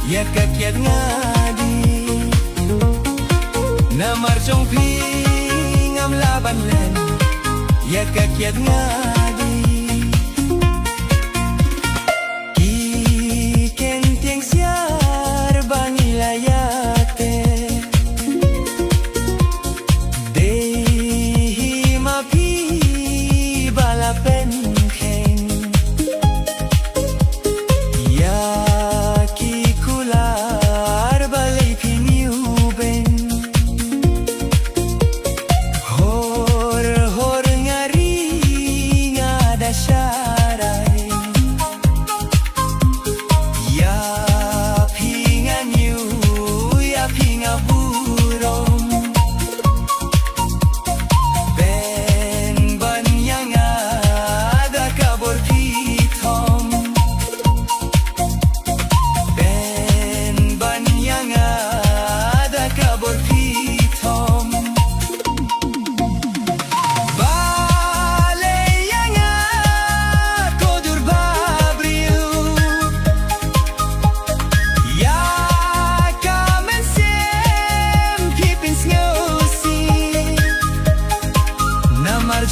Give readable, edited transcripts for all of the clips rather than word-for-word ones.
ya kakiat ngadi namar jong pi ngam laban len ya kakiat ngadi ki ken tieng siar bangi layate dehi ma pi balapen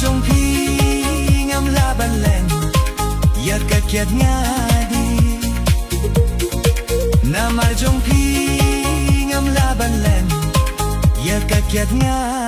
jong pi ngam laban len ya kakiat ngadi namar jong pi ngam laban len ya kakiat ngadi